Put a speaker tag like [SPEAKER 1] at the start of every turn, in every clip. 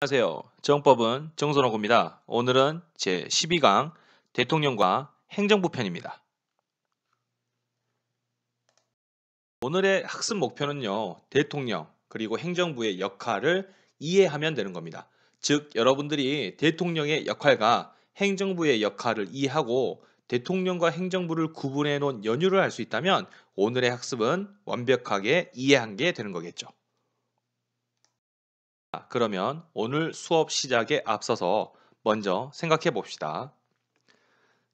[SPEAKER 1] 안녕하세요. 정법은 정선호입니다. 오늘은 제 12강 대통령과 행정부 편입니다. 오늘의 학습 목표는요. 대통령 그리고 행정부의 역할을 이해하면 되는 겁니다. 즉 여러분들이 대통령의 역할과 행정부의 역할을 이해하고 대통령과 행정부를 구분해 놓은 연유를 할 수 있다면 오늘의 학습은 완벽하게 이해한 게 되는 거겠죠. 그러면 오늘 수업 시작에 앞서서 먼저 생각해 봅시다.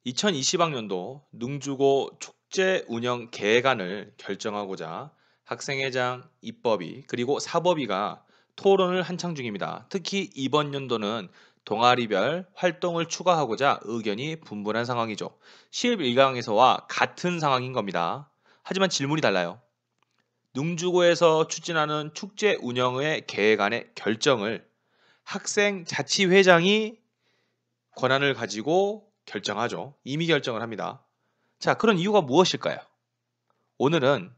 [SPEAKER 1] 2020학년도 능주고 축제 운영 계획안을 결정하고자 학생회장, 입법위, 그리고 사법위가 토론을 한창 중입니다. 특히 이번 연도는 동아리별 활동을 추가하고자 의견이 분분한 상황이죠. 11강에서와 같은 상황인 겁니다. 하지만 질문이 달라요. 능주고에서 추진하는 축제 운영의 계획안의 결정을 학생 자치회장이 권한을 가지고 결정하죠. 임의 결정을 합니다. 자, 그런 이유가 무엇일까요? 오늘은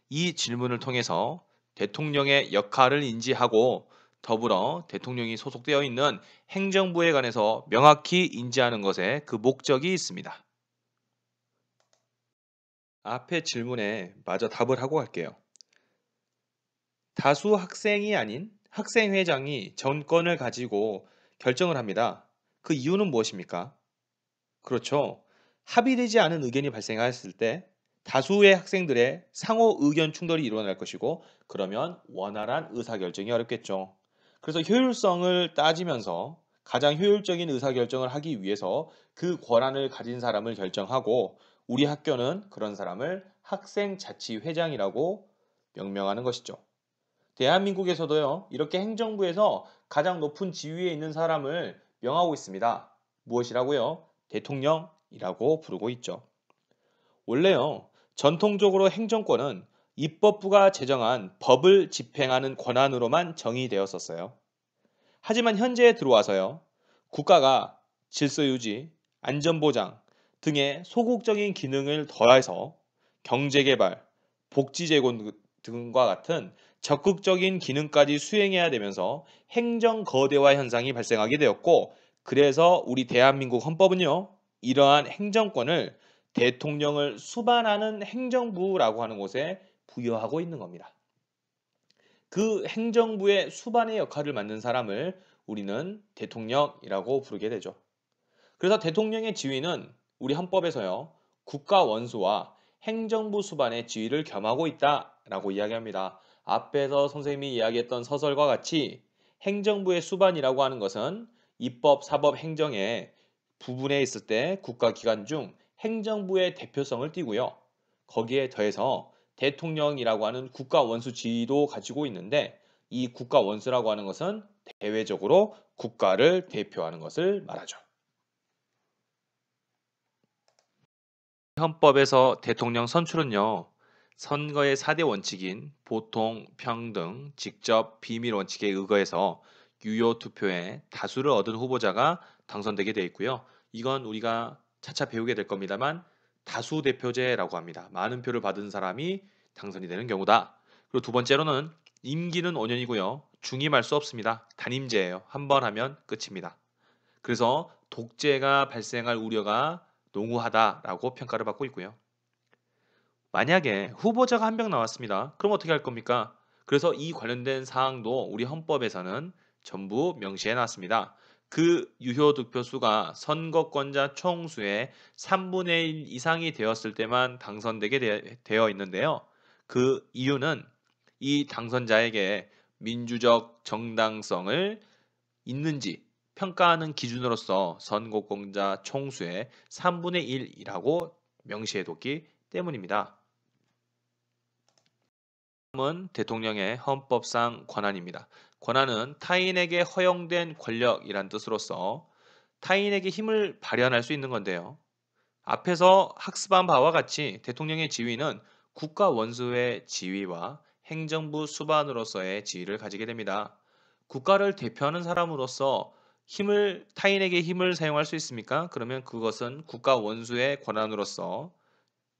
[SPEAKER 1] 이 질문을 통해서 대통령의 역할을 인지하고 더불어 대통령이 소속되어 있는 행정부에 관해서 명확히 인지하는 것에 그 목적이 있습니다. 앞의 질문에 마저 답을 하고 갈게요. 다수 학생이 아닌 학생회장이 전권을 가지고 결정을 합니다. 그 이유는 무엇입니까? 그렇죠. 합의되지 않은 의견이 발생하였을 때 다수의 학생들의 상호 의견 충돌이 일어날 것이고 그러면 원활한 의사결정이 어렵겠죠. 그래서 효율성을 따지면서 가장 효율적인 의사결정을 하기 위해서 그 권한을 가진 사람을 결정하고 우리 학교는 그런 사람을 학생자치회장이라고 명명하는 것이죠. 대한민국에서도요, 이렇게 행정부에서 가장 높은 지위에 있는 사람을 명하고 있습니다. 무엇이라고요? 대통령이라고 부르고 있죠. 원래요, 전통적으로 행정권은 입법부가 제정한 법을 집행하는 권한으로만 정의되었었어요. 하지만 현재에 들어와서요, 국가가 질서 유지, 안전보장 등의 소극적인 기능을 더해서 경제개발, 복지제공 등과 같은 적극적인 기능까지 수행해야 되면서 행정 거대화 현상이 발생하게 되었고, 그래서 우리 대한민국 헌법은요, 이러한 행정권을 대통령을 수반하는 행정부라고 하는 곳에 부여하고 있는 겁니다. 그 행정부의 수반의 역할을 맡는 사람을 우리는 대통령이라고 부르게 되죠. 그래서 대통령의 지위는 우리 헌법에서요, 국가 원수와 행정부 수반의 지위를 겸하고 있다라고 이야기합니다. 앞에서 선생님이 이야기했던 서설과 같이 행정부의 수반이라고 하는 것은 입법, 사법, 행정의 부분에 있을 때 국가기관 중 행정부의 대표성을 띠고요. 거기에 더해서 대통령이라고 하는 국가 원수 지위도 가지고 있는데 이 국가 원수라고 하는 것은 대외적으로 국가를 대표하는 것을 말하죠. 헌법에서 대통령 선출은요, 선거의 4대 원칙인 보통, 평등, 직접, 비밀 원칙에 의거해서 유효 투표에 다수를 얻은 후보자가 당선되게 되어 있고요. 이건 우리가 차차 배우게 될 겁니다만 다수 대표제라고 합니다. 많은 표를 받은 사람이 당선이 되는 경우다. 그리고 두 번째로는 임기는 5년이고요. 중임할 수 없습니다. 단임제예요. 한 번 하면 끝입니다. 그래서 독재가 발생할 우려가 농후하다라고 평가를 받고 있고요. 만약에 후보자가 한 명 나왔습니다. 그럼 어떻게 할 겁니까? 그래서 이 관련된 사항도 우리 헌법에서는 전부 명시해 놨습니다. 그 유효 득표수가 선거권자 총수의 3분의 1 이상이 되었을 때만 당선되게 되어 있는데요. 그 이유는 이 당선자에게 민주적 정당성을 있는지 평가하는 기준으로서 선거권자 총수의 3분의 1이라고 명시해뒀기 때문입니다. 다음은 대통령의 헌법상 권한입니다. 권한은 타인에게 허용된 권력이란 뜻으로서 타인에게 힘을 발현할 수 있는 건데요. 앞에서 학습한 바와 같이 대통령의 지위는 국가 원수의 지위와 행정부 수반으로서의 지위를 가지게 됩니다. 국가를 대표하는 사람으로서 타인에게 힘을 사용할 수 있습니까? 그러면 그것은 국가 원수의 권한으로서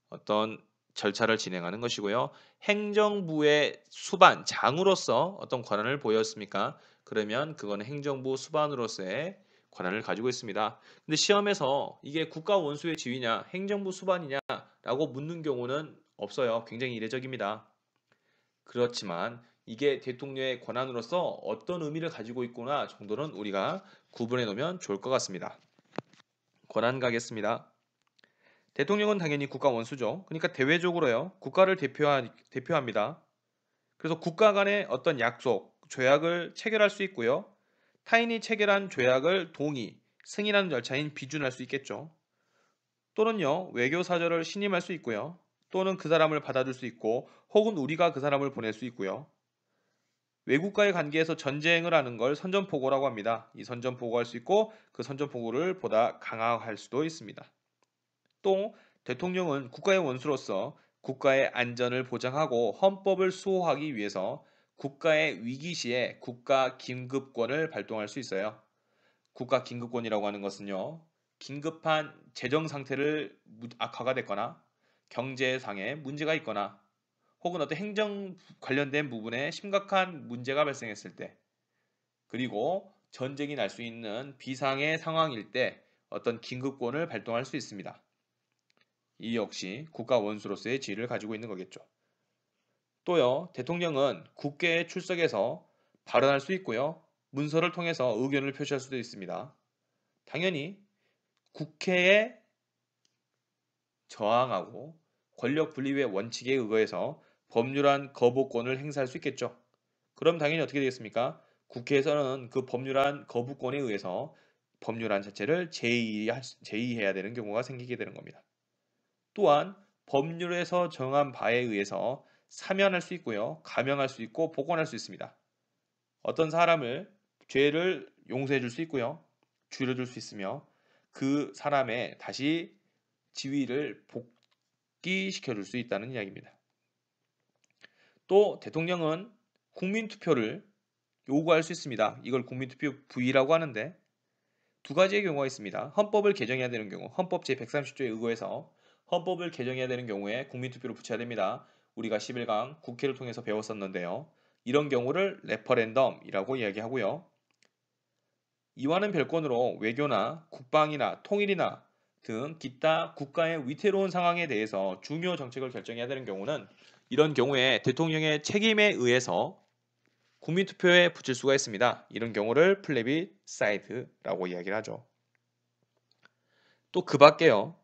[SPEAKER 1] 어떤 절차를 진행하는 것이고요. 행정부의 수반, 장으로서 어떤 권한을 보였습니까? 그러면 그거는 행정부 수반으로서의 권한을 가지고 있습니다. 근데 시험에서 이게 국가 원수의 지위냐, 행정부 수반이냐라고 묻는 경우는 없어요. 굉장히 이례적입니다. 그렇지만 이게 대통령의 권한으로서 어떤 의미를 가지고 있구나 정도는 우리가 구분해 놓으면 좋을 것 같습니다. 권한 가겠습니다. 대통령은 당연히 국가 원수죠. 그러니까 대외적으로요. 국가를 대표합니다. 그래서 국가 간의 어떤 약속, 조약을 체결할 수 있고요. 타인이 체결한 조약을 동의, 승인하는 절차인 비준할 수 있겠죠. 또는요. 외교사절을 신임할 수 있고요. 또는 그 사람을 받아줄 수 있고 혹은 우리가 그 사람을 보낼 수 있고요. 외국과의 관계에서 전쟁을 하는 걸 선전포고라고 합니다. 이 선전포고할 수 있고 그 선전포고를 보다 강화할 수도 있습니다. 또 대통령은 국가의 원수로서 국가의 안전을 보장하고 헌법을 수호하기 위해서 국가의 위기 시에 국가 긴급권을 발동할 수 있어요. 국가 긴급권이라고 하는 것은요. 긴급한 재정 상태를 악화가 됐거나 경제상에 문제가 있거나 혹은 어떤 행정 관련된 부분에 심각한 문제가 발생했을 때 그리고 전쟁이 날 수 있는 비상의 상황일 때 어떤 긴급권을 발동할 수 있습니다. 이 역시 국가 원수로서의 지위를 가지고 있는 거겠죠. 또요, 대통령은 국회에 출석해서 발언할 수 있고요. 문서를 통해서 의견을 표시할 수도 있습니다. 당연히 국회에 저항하고 권력 분립의 원칙에 의거해서 법률안 거부권을 행사할 수 있겠죠. 그럼 당연히 어떻게 되겠습니까? 국회에서는 그 법률안 거부권에 의해서 법률안 자체를 제의해야 되는 경우가 생기게 되는 겁니다. 또한 법률에서 정한 바에 의해서 사면할 수 있고요. 감형할 수 있고 복원할 수 있습니다. 어떤 사람을 죄를 용서해 줄 수 있고요. 줄여줄 수 있으며 그 사람의 다시 지위를 복귀시켜 줄 수 있다는 이야기입니다. 또 대통령은 국민투표를 요구할 수 있습니다. 이걸 국민투표 부의라고 하는데 두 가지의 경우가 있습니다. 헌법을 개정해야 되는 경우, 헌법 제130조에 의거해서 헌법을 개정해야 되는 경우에 국민투표를 붙여야 됩니다. 우리가 11강 국회를 통해서 배웠었는데요. 이런 경우를 레퍼렌덤이라고 이야기하고요. 이와는 별건으로 외교나 국방이나 통일이나 등 기타 국가의 위태로운 상황에 대해서 중요 정책을 결정해야 되는 경우는 이런 경우에 대통령의 책임에 의해서 국민투표에 붙일 수가 있습니다. 이런 경우를 플래비사이드라고 이야기를 하죠. 또 그 밖에요.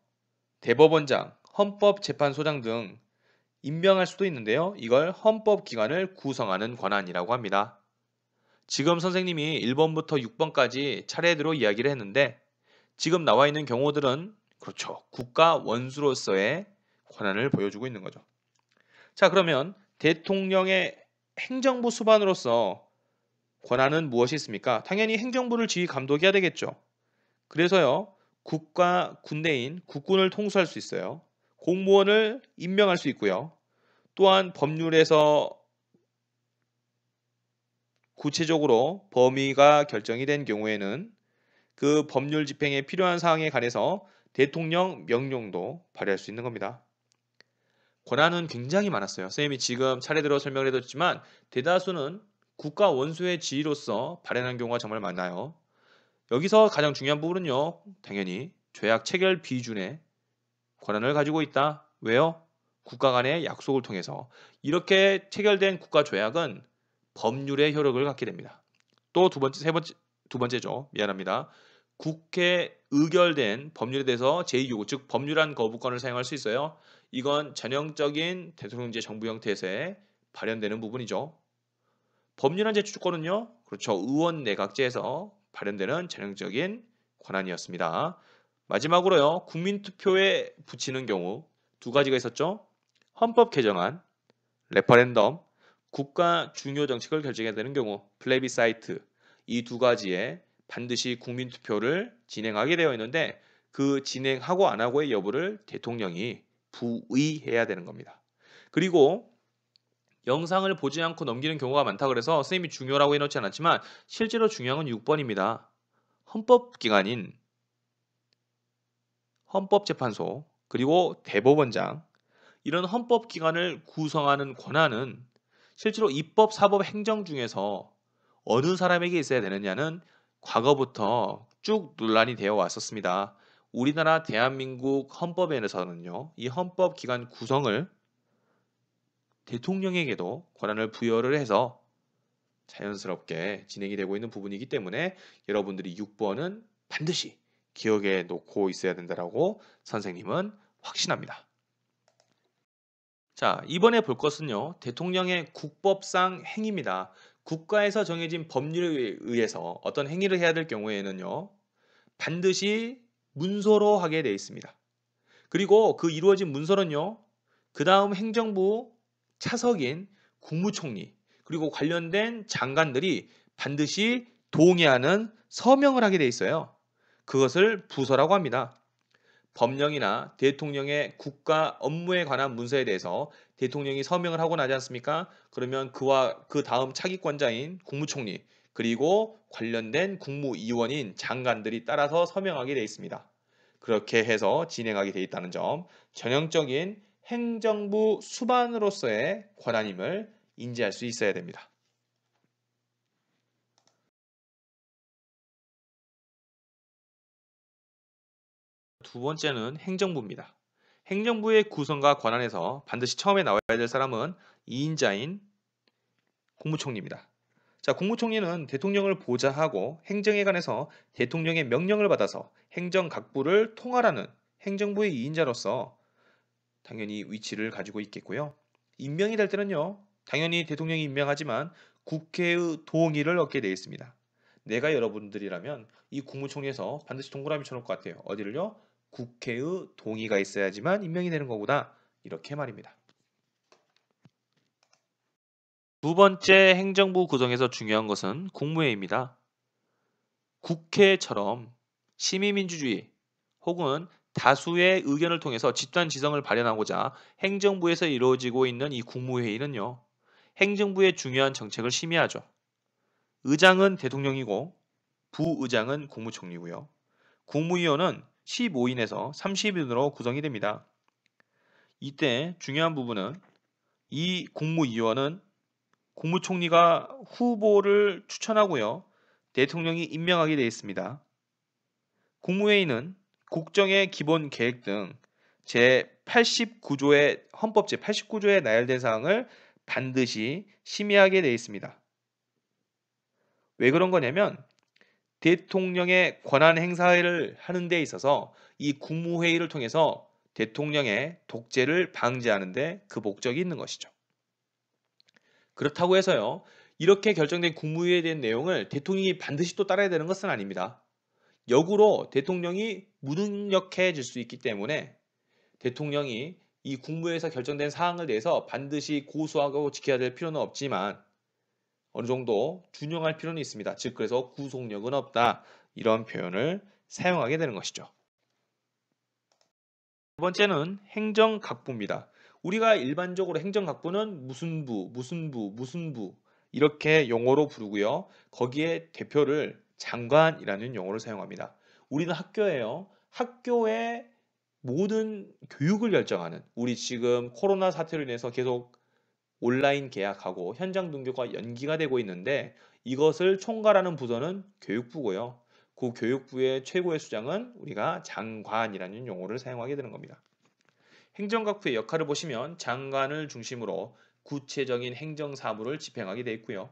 [SPEAKER 1] 대법원장, 헌법재판소장 등 임명할 수도 있는데요. 이걸 헌법기관을 구성하는 권한이라고 합니다. 지금 선생님이 1번부터 6번까지 차례대로 이야기를 했는데 지금 나와 있는 경우들은 그렇죠. 국가 원수로서의 권한을 보여주고 있는 거죠. 자, 그러면 대통령의 행정부 수반으로서 권한은 무엇이 있습니까? 당연히 행정부를 지휘 감독해야 되겠죠. 그래서요. 국가 군대인 국군을 통수할 수 있어요. 공무원을 임명할 수 있고요. 또한 법률에서 구체적으로 범위가 결정이 된 경우에는 그 법률 집행에 필요한 사항에 관해서 대통령 명령도 발휘할 수 있는 겁니다. 권한은 굉장히 많았어요. 선생님이 지금 차례대로 설명을 해드렸지만 대다수는 국가 원수의 지위로서 발행한 경우가 정말 많아요. 여기서 가장 중요한 부분은요. 당연히 조약 체결 비준의 권한을 가지고 있다. 왜요? 국가 간의 약속을 통해서 이렇게 체결된 국가 조약은 법률의 효력을 갖게 됩니다. 또 두 번째죠. 미안합니다. 국회 의결된 법률에 대해서 제2요구, 즉 법률안 거부권을 사용할 수 있어요. 이건 전형적인 대통령제 정부 형태에서 발현되는 부분이죠. 법률안 제출권은요. 그렇죠. 의원 내각제에서 발현되는 전형적인 권한이었습니다. 마지막으로요. 국민투표에 붙이는 경우 두 가지가 있었죠. 헌법 개정안, 레퍼렌덤, 국가 중요 정책을 결정해야 되는 경우 플래비사이트 이 두 가지에 반드시 국민투표를 진행하게 되어 있는데 그 진행하고 안 하고의 여부를 대통령이 부의해야 되는 겁니다. 그리고 영상을 보지 않고 넘기는 경우가 많다 그래서 선생님이 중요라고 해놓지 않았지만 실제로 중요한 건 6번입니다. 헌법기관인 헌법재판소 그리고 대법원장 이런 헌법기관을 구성하는 권한은 실제로 입법, 사법, 행정 중에서 어느 사람에게 있어야 되느냐는 과거부터 쭉 논란이 되어 왔었습니다. 우리나라 대한민국 헌법에서는요, 이 헌법 기관 구성을 대통령에게도 권한을 부여를 해서 자연스럽게 진행이 되고 있는 부분이기 때문에 여러분들이 6번은 반드시 기억에 놓고 있어야 된다라고 선생님은 확신합니다. 자, 이번에 볼 것은요, 대통령의 국법상 행위입니다. 국가에서 정해진 법률에 의해서 어떤 행위를 해야 될 경우에는요, 반드시 문서로 하게 되어 있습니다. 그리고 그 이루어진 문서는요, 그 다음 행정부 차석인 국무총리, 그리고 관련된 장관들이 반드시 동의하는 서명을 하게 되어 있어요. 그것을 부서라고 합니다. 법령이나 대통령의 국가 업무에 관한 문서에 대해서 대통령이 서명을 하고 나지 않습니까? 그러면 그와 그 다음 차기권자인 국무총리, 그리고 관련된 국무위원인 장관들이 따라서 서명하게 되어 있습니다. 그렇게 해서 진행하게 되어 있다는 점, 전형적인 행정부 수반으로서의 권한임을 인지할 수 있어야 됩니다. 두 번째는 행정부입니다. 행정부의 구성과 권한에서 반드시 처음에 나와야 될 사람은 2인자인 국무총리입니다. 자, 국무총리는 대통령을 보좌하고 행정에 관해서 대통령의 명령을 받아서 행정각부를 통할하는 행정부의 2인자로서 당연히 위치를 가지고 있겠고요. 임명이 될 때는요, 당연히 대통령이 임명하지만 국회의 동의를 얻게 되어 있습니다. 내가 여러분들이라면 이 국무총리에서 반드시 동그라미 쳐놓을 것 같아요. 어디를요? 국회의 동의가 있어야지만 임명이 되는 거구나. 이렇게 말입니다. 두 번째 행정부 구성에서 중요한 것은 국무회의입니다. 국회처럼 시민민주주의 혹은 다수의 의견을 통해서 집단 지성을 발현하고자 행정부에서 이루어지고 있는 이 국무회의는요, 행정부의 중요한 정책을 심의하죠. 의장은 대통령이고 부의장은 국무총리고요. 국무위원은 15인에서 30인으로 구성이 됩니다. 이때 중요한 부분은 이 국무위원은 국무총리가 후보를 추천하고요, 대통령이 임명하게 되어 있습니다. 국무회의는 국정의 기본 계획 등 제89조의 헌법 제89조에 나열된 사항을 반드시 심의하게 되어 있습니다. 왜 그런 거냐면 대통령의 권한 행사를 하는 데 있어서 이 국무회의를 통해서 대통령의 독재를 방지하는 데 그 목적이 있는 것이죠. 그렇다고 해서요, 이렇게 결정된 국무회의에 대한 내용을 대통령이 반드시 또 따라야 되는 것은 아닙니다. 역으로 대통령이 무능력해질 수 있기 때문에 대통령이 이 국무회의에서 결정된 사항을 대해서 반드시 고수하고 지켜야 될 필요는 없지만 어느 정도 준용할 필요는 있습니다. 즉 그래서 구속력은 없다. 이런 표현을 사용하게 되는 것이죠. 두 번째는 행정각부입니다. 우리가 일반적으로 행정각부는 무슨 부, 무슨 부, 무슨 부 이렇게 용어로 부르고요. 거기에 대표를 장관이라는 용어를 사용합니다. 우리는 학교예요. 학교의 모든 교육을 결정하는, 우리 지금 코로나 사태로 인해서 계속 온라인 계약하고 현장 등교가 연기가 되고 있는데 이것을 총괄하는 부서는 교육부고요. 그 교육부의 최고의 수장은 우리가 장관이라는 용어를 사용하게 되는 겁니다. 행정각부의 역할을 보시면 장관을 중심으로 구체적인 행정사무를 집행하게 되어 있고요.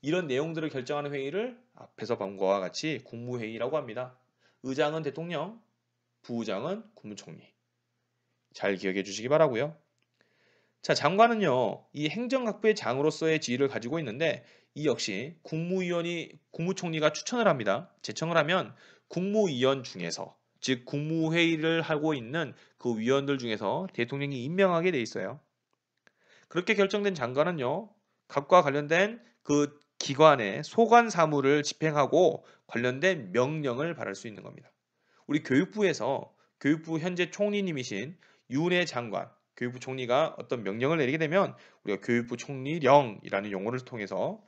[SPEAKER 1] 이런 내용들을 결정하는 회의를 앞에서 본 것과 같이 국무회의라고 합니다. 의장은 대통령, 부의장은 국무총리. 잘 기억해 주시기 바라고요. 자, 장관은요, 이 행정각부의 장으로서의 지위를 가지고 있는데 이 역시 국무총리가 추천을 합니다. 제청을 하면 국무위원 중에서, 즉 국무회의를 하고 있는 그 위원들 중에서 대통령이 임명하게 돼 있어요. 그렇게 결정된 장관은요, 각과 관련된 그 기관의 소관 사무를 집행하고 관련된 명령을 발할 수 있는 겁니다. 우리 교육부에서 교육부 현재 총리님이신 윤해 장관, 교육부 총리가 어떤 명령을 내리게 되면 우리가 교육부 총리령이라는 용어를 통해서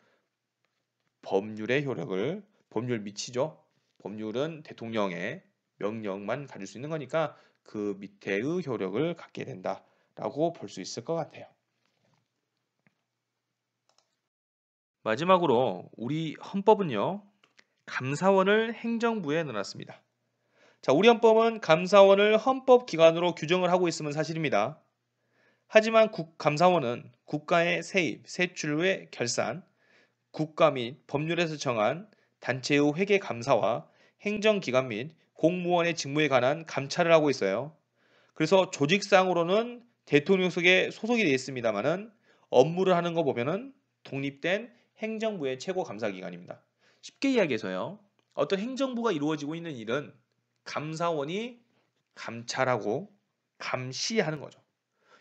[SPEAKER 1] 법률 미치죠. 법률은 대통령의 명령만 가질 수 있는 거니까 그 밑에의 효력을 갖게 된다라고 볼 수 있을 것 같아요. 마지막으로 우리 헌법은요, 감사원을 행정부에 넣어놨습니다. 자, 우리 헌법은 감사원을 헌법기관으로 규정을 하고 있음은 사실입니다. 하지만 감사원은 국가의 세입, 세출의 결산, 국가 및 법률에서 정한 단체의 회계 감사와 행정기관 및 공무원의 직무에 관한 감찰을 하고 있어요. 그래서 조직상으로는 대통령 속에 소속이 되어 있습니다만은 업무를 하는 거 보면은 독립된 행정부의 최고 감사기관입니다. 쉽게 이야기해서요. 어떤 행정부가 이루어지고 있는 일은 감사원이 감찰하고 감시하는 거죠.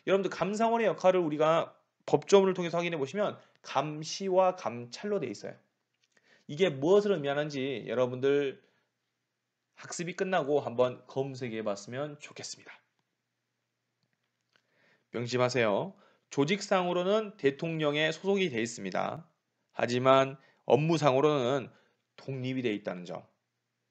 [SPEAKER 1] 여러분들 감사원의 역할을 우리가 법조문을 통해서 확인해 보시면 감시와 감찰로 되어 있어요. 이게 무엇을 의미하는지 여러분들 학습이 끝나고 한번 검색해 봤으면 좋겠습니다. 명심하세요. 조직상으로는 대통령에 소속이 되어 있습니다. 하지만 업무상으로는 독립이 되어 있다는 점.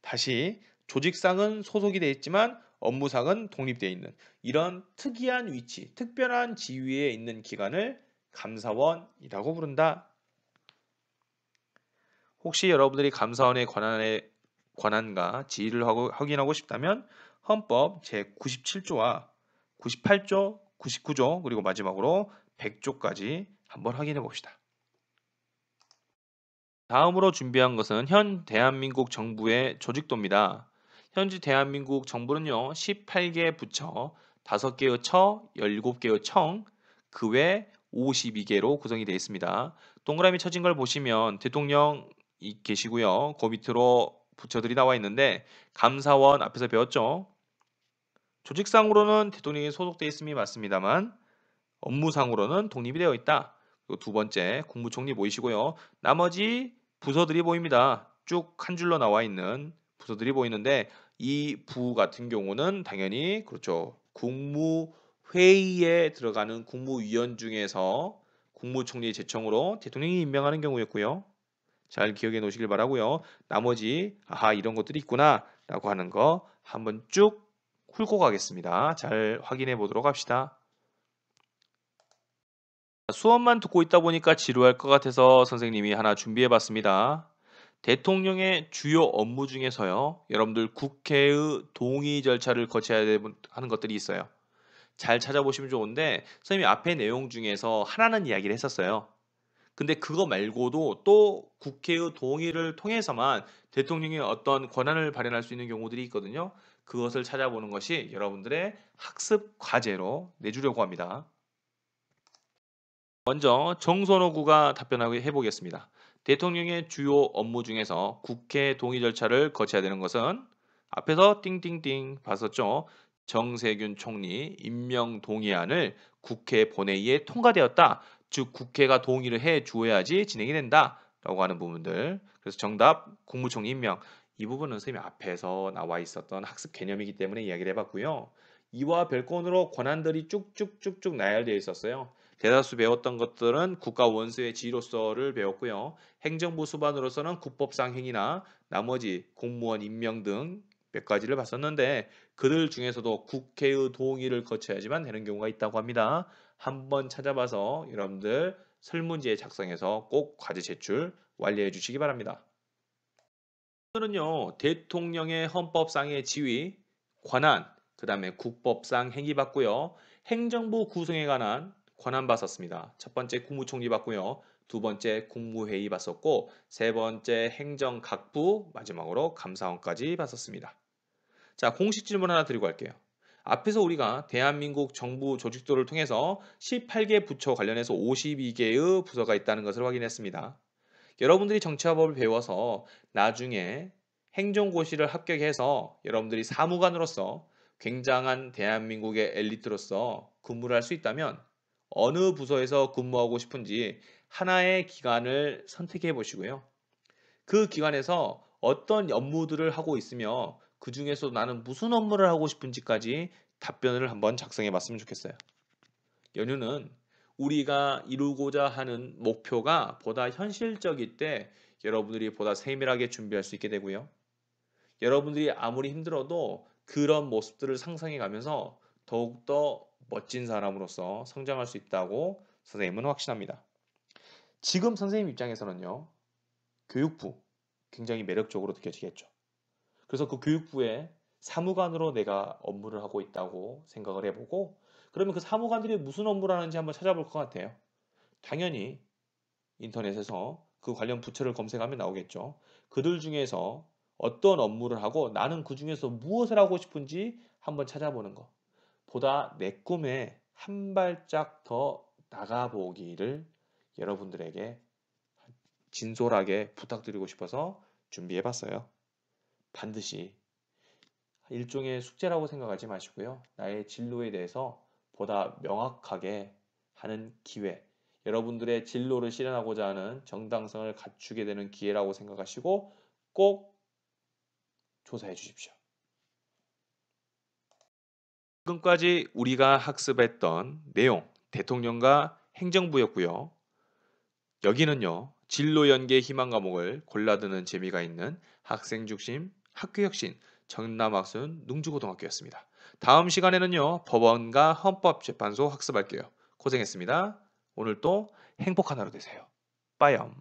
[SPEAKER 1] 다시 조직상은 소속이 되어 있지만 업무상은 독립되어 있는 이런 특이한 위치, 특별한 지위에 있는 기관을 감사원이라고 부른다. 혹시 여러분들이 감사원의 권한과 지위를 확인하고 싶다면 헌법 제97조와 98조, 99조 그리고 마지막으로 100조까지 한번 확인해 봅시다. 다음으로 준비한 것은 현 대한민국 정부의 조직도입니다. 현재 대한민국 정부는요, 18개 부처, 5개의 처, 17개의 청, 그 외 52개로 구성이 되어 있습니다. 동그라미 쳐진 걸 보시면 대통령 계시고요. 그 밑으로 부처들이 나와 있는데 감사원 앞에서 배웠죠. 조직상으로는 대통령이 소속되어 있음이 맞습니다만 업무상으로는 독립이 되어 있다. 그리고 두 번째 국무총리 보이시고요. 나머지 부서들이 보입니다. 쭉 한 줄로 나와 있는 부서들이 보이는데 이 부 같은 경우는 당연히 그렇죠. 국무회의에 들어가는 국무위원 중에서 국무총리 제청으로 대통령이 임명하는 경우였고요. 잘 기억해 놓으시길 바라고요. 나머지 아하 이런 것들이 있구나 라고 하는 거 한번 쭉 훑고 가겠습니다. 잘 확인해 보도록 합시다. 수업만 듣고 있다 보니까 지루할 것 같아서 선생님이 하나 준비해 봤습니다. 대통령의 주요 업무 중에서요. 여러분들 국회의 동의 절차를 거쳐야 하는 것들이 있어요. 잘 찾아보시면 좋은데 선생님이 앞에 내용 중에서 하나는 이야기를 했었어요. 근데 그거 말고도 또 국회의 동의를 통해서만 대통령이 어떤 권한을 발현할 수 있는 경우들이 있거든요. 그것을 찾아보는 것이 여러분들의 학습 과제로 내주려고 합니다. 먼저 정선호구가 답변하게 해보겠습니다. 대통령의 주요 업무 중에서 국회 동의 절차를 거쳐야 되는 것은 앞에서 띵띵띵 봤었죠. 정세균 총리 임명 동의안을 국회 본회의에 통과되었다. 즉 국회가 동의를 해 주어야지 진행이 된다. 라고 하는 부분들. 그래서 정답 국무총리 임명. 이 부분은 선생님 앞에서 나와 있었던 학습 개념이기 때문에 이야기를 해봤고요. 이와 별건으로 권한들이 쭉쭉쭉쭉 나열되어 있었어요. 대다수 배웠던 것들은 국가 원수의 지휘로서를 배웠고요. 행정부 수반으로서는 국법상 행위나 나머지 공무원 임명 등 몇 가지를 봤었는데 그들 중에서도 국회의 동의를 거쳐야지만 되는 경우가 있다고 합니다. 한번 찾아봐서 여러분들 설문지에 작성해서 꼭 과제 제출 완료해 주시기 바랍니다. 오늘은요 대통령의 헌법상의 지위, 권한, 그 다음에 국법상 행위 받고요. 행정부 구성에 관한 권한 봤었습니다. 첫 번째 국무총리 봤고요. 두 번째 국무회의 봤었고 세 번째 행정각부 마지막으로 감사원까지 봤었습니다. 자, 공식 질문 하나 드리고 갈게요. 앞에서 우리가 대한민국 정부 조직도를 통해서 18개 부처 관련해서 52개의 부서가 있다는 것을 확인했습니다. 여러분들이 정치화법을 배워서 나중에 행정고시를 합격해서 여러분들이 사무관으로서 굉장한 대한민국의 엘리트로서 근무를 할 수 있다면 어느 부서에서 근무하고 싶은지 하나의 기관을 선택해 보시고요. 그 기관에서 어떤 업무들을 하고 있으며 그 중에서 나는 무슨 업무를 하고 싶은지까지 답변을 한번 작성해 봤으면 좋겠어요. 연유는 우리가 이루고자 하는 목표가 보다 현실적일 때 여러분들이 보다 세밀하게 준비할 수 있게 되고요. 여러분들이 아무리 힘들어도 그런 모습들을 상상해 가면서 더욱더 멋진 사람으로서 성장할 수 있다고 선생님은 확신합니다. 지금 선생님 입장에서는요. 교육부 굉장히 매력적으로 느껴지겠죠. 그래서 그 교육부에 사무관으로 내가 업무를 하고 있다고 생각을 해보고 그러면 그 사무관들이 무슨 업무를 하는지 한번 찾아볼 것 같아요. 당연히 인터넷에서 그 관련 부처를 검색하면 나오겠죠. 그들 중에서 어떤 업무를 하고 나는 그 중에서 무엇을 하고 싶은지 한번 찾아보는 거. 보다 내 꿈에 한 발짝 더 나가보기를 여러분들에게 진솔하게 부탁드리고 싶어서 준비해봤어요. 반드시 일종의 숙제라고 생각하지 마시고요. 나의 진로에 대해서 보다 명확하게 하는 기회, 여러분들의 진로를 실현하고자 하는 정당성을 갖추게 되는 기회라고 생각하시고 꼭 조사해 주십시오. 지금까지 우리가 학습했던 내용, 대통령과 행정부였고요. 여기는요. 진로 연계 희망 과목을 골라드는 재미가 있는 학생 중심 학교혁신 전남학순 능주고등학교였습니다. 다음 시간에는요. 법원과 헌법재판소 학습할게요. 고생했습니다. 오늘 또 행복한 하루 되세요. 빠염.